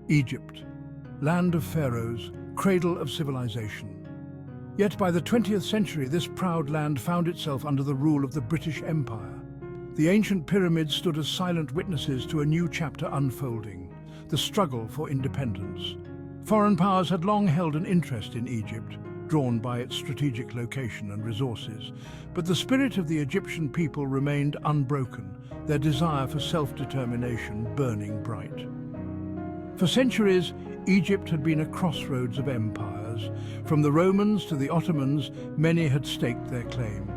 Egypt, land of pharaohs, cradle of civilization. Yet by the 20th century, this proud land found itself under the rule of the British Empire. The ancient pyramids stood as silent witnesses to a new chapter unfolding, the struggle for independence. Foreign powers had long held an interest in Egypt, drawn by its strategic location and resources, but the spirit of the Egyptian people remained unbroken, their desire for self-determination burning bright. For centuries, Egypt had been a crossroads of empires. From the Romans to the Ottomans, many had staked their claim.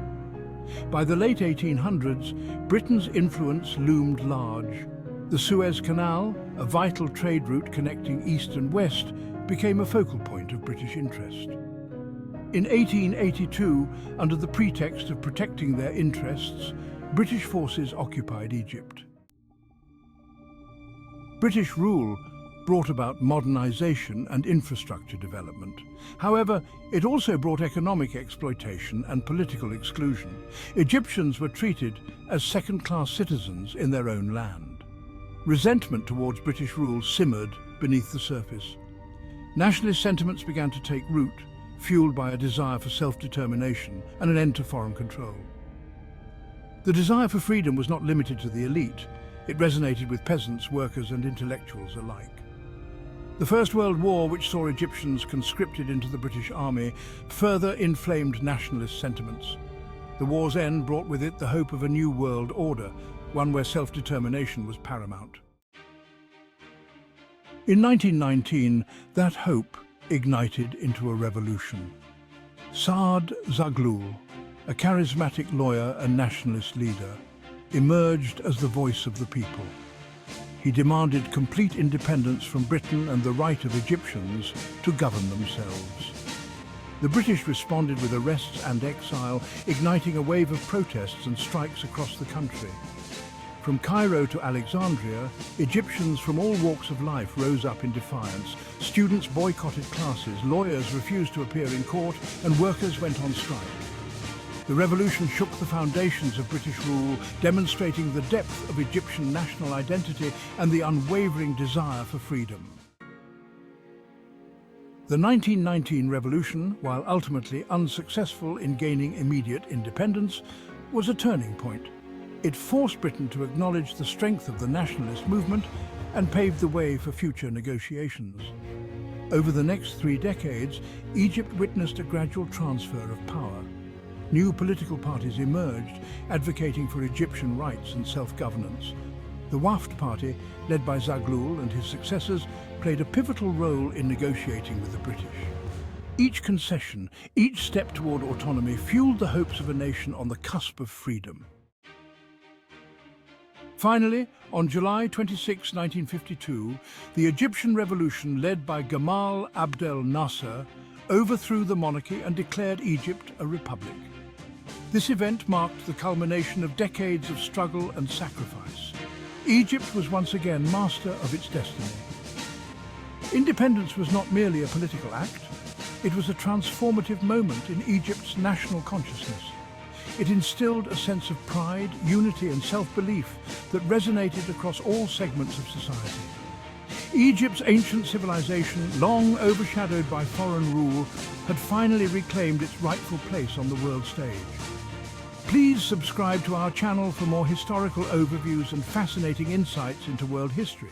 By the late 1800s, Britain's influence loomed large. The Suez Canal, a vital trade route connecting east and west, became a focal point of British interest. In 1882, under the pretext of protecting their interests, British forces occupied Egypt. British rule brought about modernization and infrastructure development. However, it also brought economic exploitation and political exclusion. Egyptians were treated as second-class citizens in their own land. Resentment towards British rule simmered beneath the surface. Nationalist sentiments began to take root, fueled by a desire for self-determination and an end to foreign control. The desire for freedom was not limited to the elite. It resonated with peasants, workers, and intellectuals alike. The First World War, which saw Egyptians conscripted into the British Army, further inflamed nationalist sentiments. The war's end brought with it the hope of a new world order, one where self-determination was paramount. In 1919, that hope ignited into a revolution. Saad Zaghloul, a charismatic lawyer and nationalist leader, emerged as the voice of the people. He demanded complete independence from Britain and the right of Egyptians to govern themselves. The British responded with arrests and exile, igniting a wave of protests and strikes across the country. From Cairo to Alexandria, Egyptians from all walks of life rose up in defiance. Students boycotted classes, lawyers refused to appear in court, and workers went on strike. The revolution shook the foundations of British rule, demonstrating the depth of Egyptian national identity and the unwavering desire for freedom. The 1919 revolution, while ultimately unsuccessful in gaining immediate independence, was a turning point. It forced Britain to acknowledge the strength of the nationalist movement and paved the way for future negotiations. Over the next 3 decades, Egypt witnessed a gradual transfer of power. New political parties emerged, advocating for Egyptian rights and self-governance. The Wafd Party, led by Zaghloul and his successors, played a pivotal role in negotiating with the British. Each concession, each step toward autonomy fueled the hopes of a nation on the cusp of freedom. Finally, on July 26, 1952, the Egyptian revolution led by Gamal Abdel Nasser overthrew the monarchy and declared Egypt a republic. This event marked the culmination of decades of struggle and sacrifice. Egypt was once again master of its destiny. Independence was not merely a political act, it was a transformative moment in Egypt's national consciousness. It instilled a sense of pride, unity and self-belief that resonated across all segments of society. Egypt's ancient civilization, long overshadowed by foreign rule, had finally reclaimed its rightful place on the world stage. Please subscribe to our channel for more historical overviews and fascinating insights into world history.